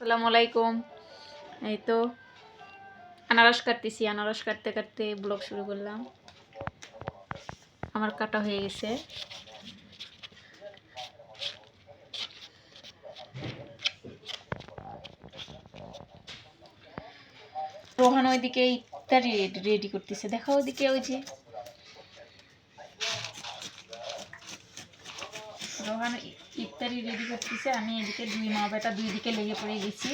আসসালামু আলাইকুম। এই তো আনারস কাটতেছি, আনারস কাটতে কাটতে ব্লগ শুরু করলাম। আমার কাটা হয়ে গেছে। রোহান ওইদিকে ইফতারি রেডি করতেছে, দেখো ওইদিকে ওই যে রোহান ইফতারি রেডি করতেছে, আমি এদিকে দুই মা বেটা দুই দিকে লেগে পড়ে গেছি।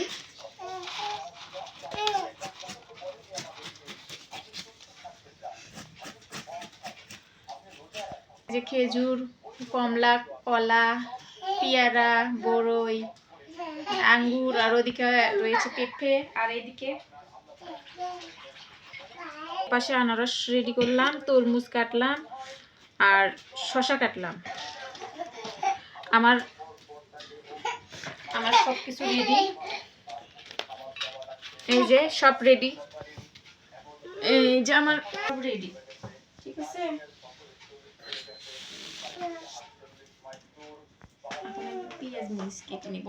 যে খেজুর, কমলা, কলা, পেয়ারা, বরই, আঙ্গুর, আর ওদিকে রয়েছে পেঁপে, আর এদিকে পাশে আনারস রেডি করলাম, তরমুজ কাটলাম আর শশা কাটলাম। আমার আমার সব কিছু রেডি, এই যে সব রেডি, এই যে আমার সব রেডি, ঠিক আছে। পেঁয়াজ মরিচ কেটে নিব,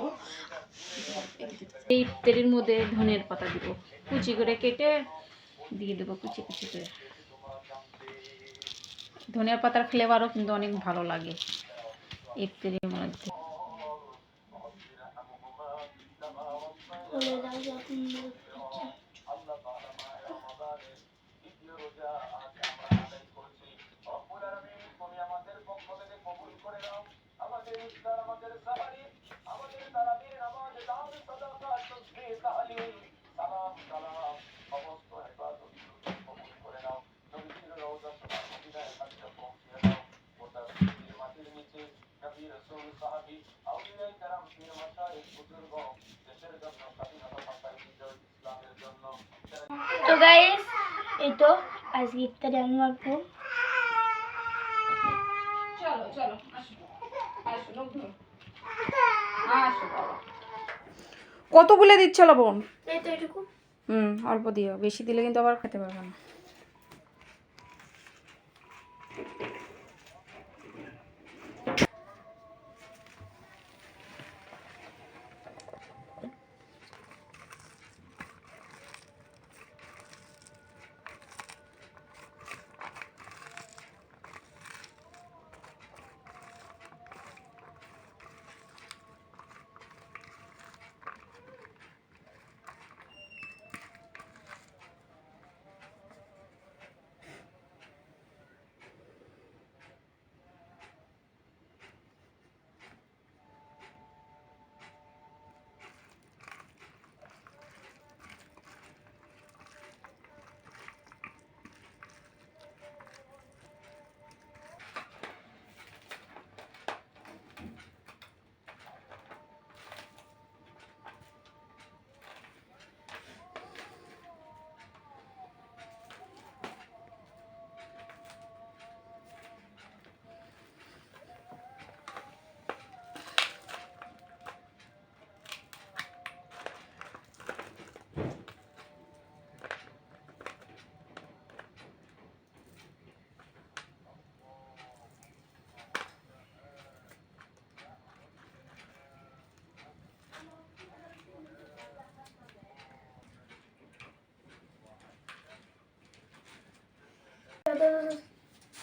এই তেলের মধ্যে ধনের পাতা দিব, কুচি করে কেটে দিয়ে দেবো, কুচি কুচি করে। ধনিয়া পাতার ফ্লেভারও কিন্তু অনেক ভালো লাগে এই তেলের মধ্যে। তো গাইস, এই তো আজকে ইফতারি আমি মাখবো। চলো চলো আসো আসো, লোক ধরো, আসো বাবা। কতগুলো দিচ্ছ লবণ? এই তো এটুকু। অল্প দিও, বেশি দিলে কিন্তু আবার খেতে পারবে না।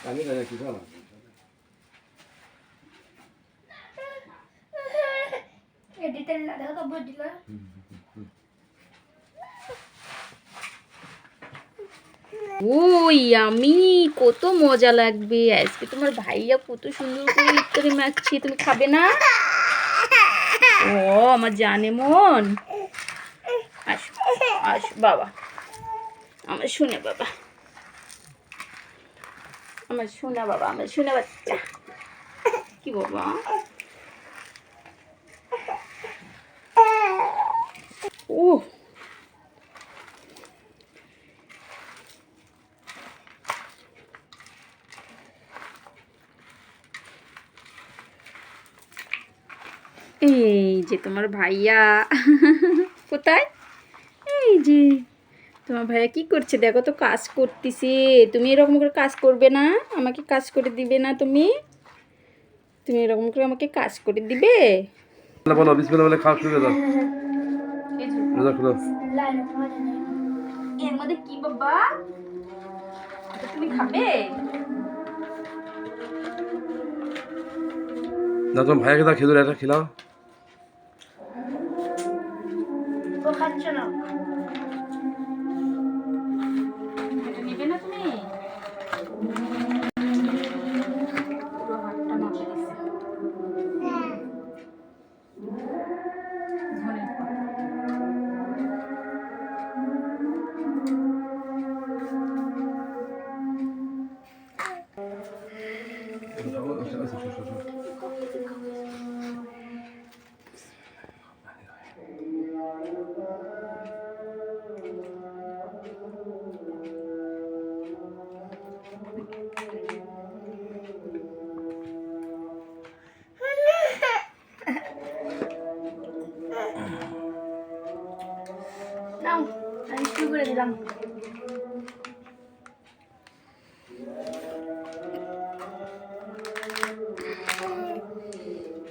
আমি জানি কি জানো, এডিটের না দেখো তো বুঝলা। ওই আমি কত মজা লাগবে আজকে, তোমার ভাইয়া কত সুন্দর করে ইফতারি মাখছি, তুমি খাবে না? ও আমার জানে মন, আসো আসো বাবা, আমার শুনে বাবা, আমার শোনা বাবা, আমার শোনা বাচ্চা, কি বাবা। ও এই যে তোমার ভাইয়া কোথায়, এই যে তোমার ভাইয়া কি করছে দেখো তো, কাজ করতেছে। তুমি এরকম করে কাজ করবে না, আমাকে কাজ করে দিবে না, তুমি তুমি এরকম করে আমাকে কাজ করে দিবে? বলো বিসমিল্লাহ বলে খাওয়া শুরু করে দাও। রোজা খুলো। এর মধ্যে কি বাবা? এটা তুমি খাবে? না তোমার ভাইকে দাও খেজুর একটা খেলাও। ও খাচ্ছ না। এটা নেবে না তুমি? পুরো হাতটা মাপে দিছে। ধনের পাতা। নাও, আমি শুরু করে দিলাম।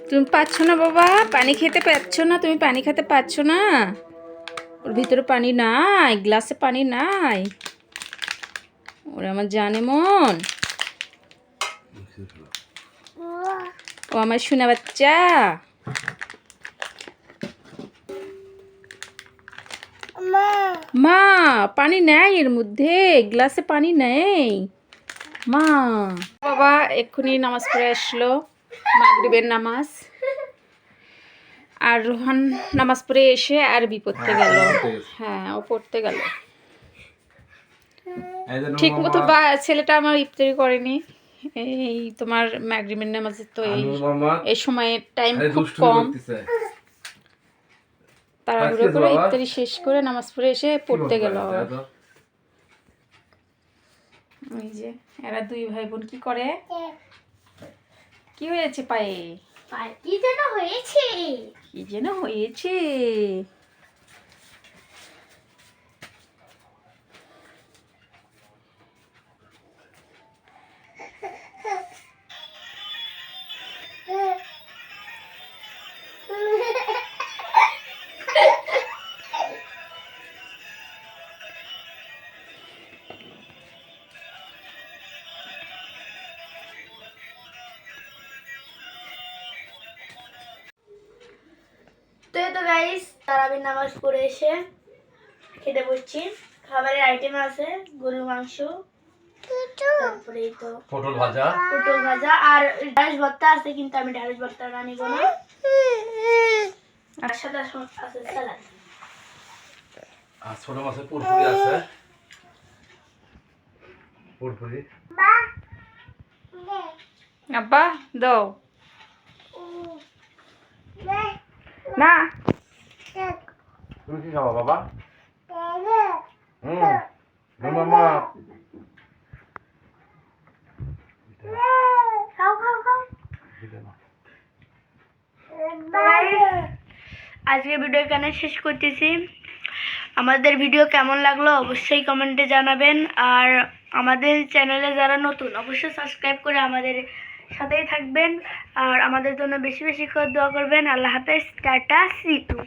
তুমি পাচ্ছ না বাবা? পানি খেতে পাচ্ছ না? তুমি পানি খেতে পাচ্ছ না? ওর ভিতরে পানি নাই, গ্লাসে পানি নাই। ওরে আমার জানে মন, ও আমার সোনা বাচ্চা। মা, পানি নেই এর মধ্যে, গ্লাসে পানি নেই মা। বাবা এক্ষুনি নামাজ পড়ে আসলো, মাগরিবের নামাজ। আর রোহান নামাজ পড়ে এসে আরবি পড়তে গেল। হ্যাঁ, ও পড়তে গেল। ঠিক মতো বা ছেলেটা আমার ইফতারি করেনি। এই তোমার মাগরিবের নামাজে তো এই সময়ের টাইম খুব কম। তাড়াহুড়ো করে ইফতারি শেষ করে নামাজ পড়ে এসে পড়তে গেল। এই যে এরা দুই ভাই বোন কি করে? কি হয়েছে পায়ে? কি যেন হয়েছে? কি যেন হয়েছে? তো এই তো গাইস, তারাবির নামাজ পড়ে এসে খেতে বসছি। খাবারের আইটেম আছে গরুর মাংস, তারপরে এই তো পটল ভাজা আর ঢ্যাঁড়স ভর্তা আছে, কিন্তু আমি ঢ্যাঁড়স ভর্তাটা নিব না। আর সাথে আছে স্যালাড। আর ছোট মাছের পুরপুরি আছে। পুরপুরি আব্বা দাও না। তুমি কি খাবা বাবা? মামা খাও খাও খাও। আজকের ভিডিও এখানে শেষ করতেছি। আমাদের ভিডিও কেমন লাগলো অবশ্যই কমেন্টে জানাবেন। আর আমাদের চ্যানেলে যারা নতুন অবশ্যই সাবস্ক্রাইব করে আমাদের সাথেই থাকবেন। আর আমাদের জন্য বেশি বেশি করে দোয়া করবেন। আল্লাহ হাফেজ, টাটা, সি ইউ।